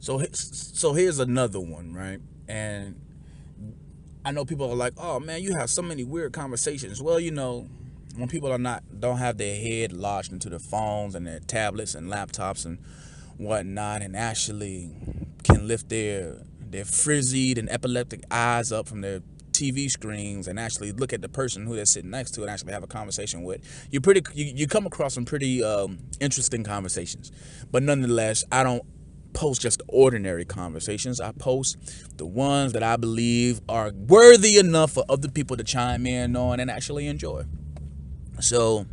So here's another one, right? And I know people are like, "Oh man, you have so many weird conversations." Well, when people don't have their head lodged into their phones and their tablets and laptops and whatnot, and actually can lift their frizzied and epileptic eyes up from their TV screens and actually look at the person who they're sitting next to and actually have a conversation with, you come across some pretty interesting conversations. But nonetheless, I don't post just ordinary conversations. I post the ones that I believe are worthy enough for other people to chime in on and actually enjoy. So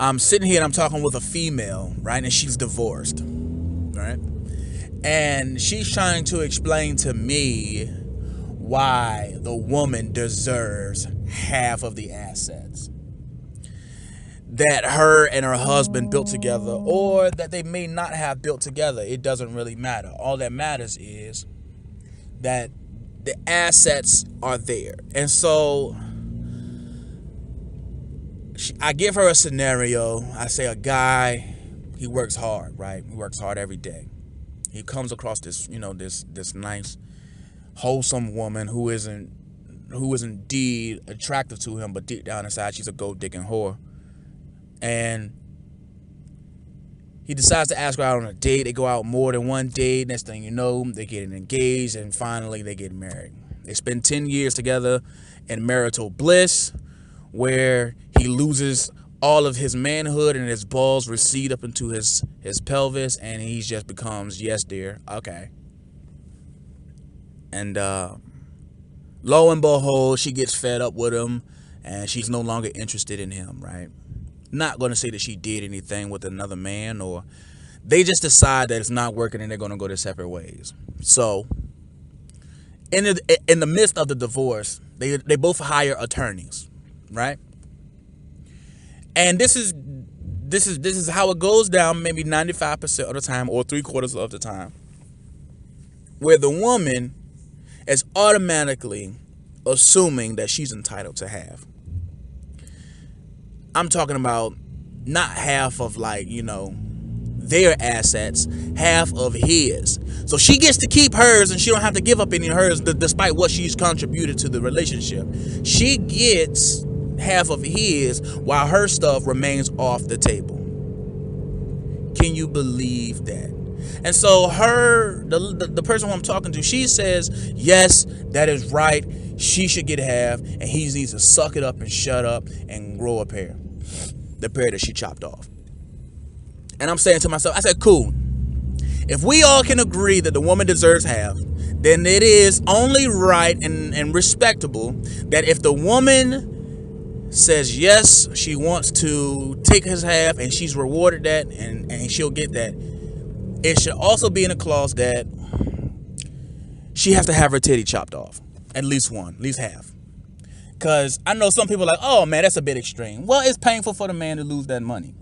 I'm sitting here and I'm talking with a female, right? And she's divorced, right? And she's trying to explain to me why the woman deserves half of the assets that her and her husband built together, or that they may not have built together. It doesn't really matter. All that matters is that the assets are there. And so I give her a scenario. I say a guy, he works hard, right? He works hard every day. He comes across this, this nice, wholesome woman who is indeed attractive to him, but deep down inside she's a gold digging whore. And he decides to ask her out on a date. They go out more than one date. Next thing you know, they get engaged, and finally they get married. They spend 10 years together in marital bliss, where he loses all of his manhood and his balls recede up into his pelvis, and he just becomes, yes, dear, okay. And lo and behold, she gets fed up with him, and she's no longer interested in him, right? Not going to say that she did anything with another man, or they just decide that it's not working and they're going to go their separate ways. So in the midst of the divorce, they both hire attorneys, right? And this is how it goes down, maybe 95% of the time or 3/4 of the time, where the woman is automatically assuming that she's entitled to half. I'm talking about not half of their assets, half of his. So she gets to keep hers and she don't have to give up any of hers despite what she's contributed to the relationship. She gets half of his while her stuff remains off the table. Can you believe that? And so the person who I'm talking to, she says, yes, that is right. She should get half, and he needs to suck it up and shut up and grow a pair. The pair that she chopped off. And I'm saying to myself, I said, cool. If we all can agree that the woman deserves half, then it is only right and respectable that if the woman says yes, she wants to take his half and she's rewarded that and she'll get that, it should also be in a clause that she has to have her titty chopped off. At least one, at least half. Because I know some people are like, oh man, that's a bit extreme. Well, it's painful for the man to lose that money.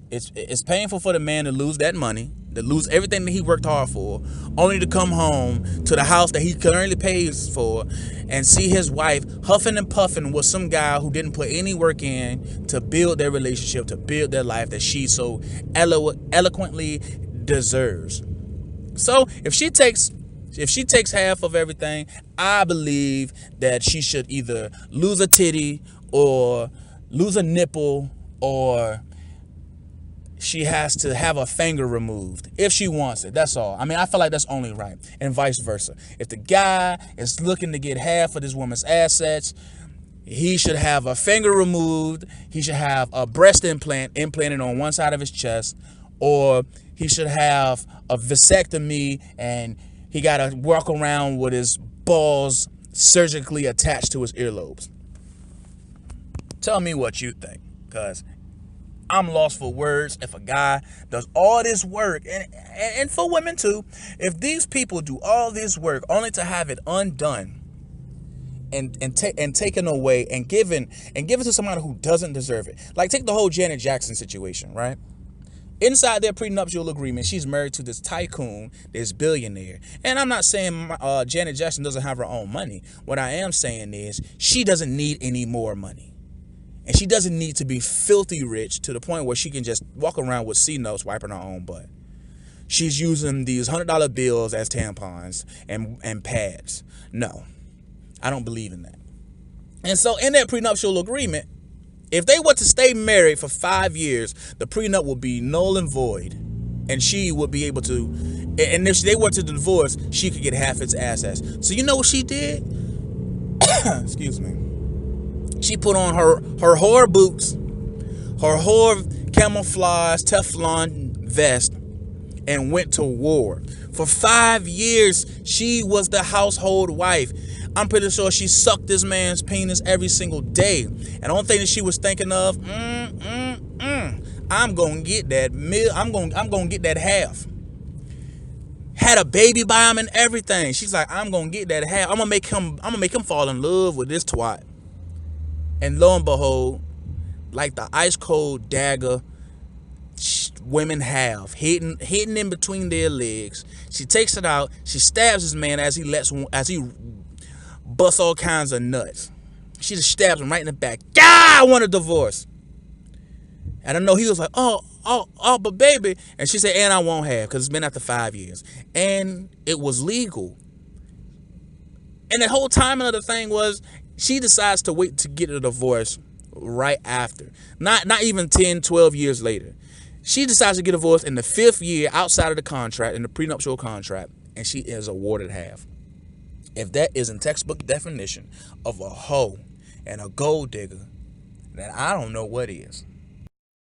It's painful for the man to lose that money, to lose everything that he worked hard for, only to come home to the house that he currently pays for and see his wife huffing and puffing with some guy who didn't put any work in to build their relationship, to build their life that she so eloquently deserves. So if she takes half of everything, I believe that she should either lose a titty or lose a nipple, or she has to have a finger removed if she wants it. That's all. I mean, I feel like that's only right, and vice versa. If the guy is looking to get half of this woman's assets, he should have a finger removed. He should have a breast implanted on one side of his chest, or he should have a vasectomy and he got to walk around with his balls surgically attached to his earlobes. Tell me what you think, because I'm lost for words. If a guy does all this work, and for women too, if these people do all this work only to have it undone and taken away and given to somebody who doesn't deserve it. Like, take the whole Janet Jackson situation, right? Inside their prenuptial agreement, she's married to this tycoon, this billionaire. And I'm not saying Janet Jackson doesn't have her own money. What I am saying is she doesn't need any more money. And she doesn't need to be filthy rich to the point where she can just walk around with C-notes wiping her own butt. she's using these $100 bills as tampons and pads. No, I don't believe in that. And so in that prenuptial agreement, if they were to stay married for 5 years, the prenup would be null and void. And she would be able to, and if they were to divorce, she could get half its assets. So you know what she did? Excuse me. She put on her whore boots, her whore camouflage Teflon vest, and went to war. For 5 years, she was the household wife. I'm pretty sure she sucked this man's penis every single day. And the only thing that she was thinking of, I'm gonna get that I'm gonna get that half. Had a baby by him and everything. She's like, I'm gonna get that half. I'm gonna make him fall in love with this twat. And lo and behold, like the ice cold dagger women have hidden in between their legs, she takes it out. She stabs this man as he busts all kinds of nuts. She just stabs him right in the back. God, I want a divorce. And I know he was like, oh, but baby. And she said, and I won't have, because it's been after 5 years. And it was legal. And the whole time another thing was, she decides to wait to get a divorce right after. Not even 10, 12 years later. She decides to get divorced in the 5th year outside of the contract, in the prenuptial contract, and she is awarded half. If that isn't textbook definition of a hoe and a gold digger, then I don't know what is.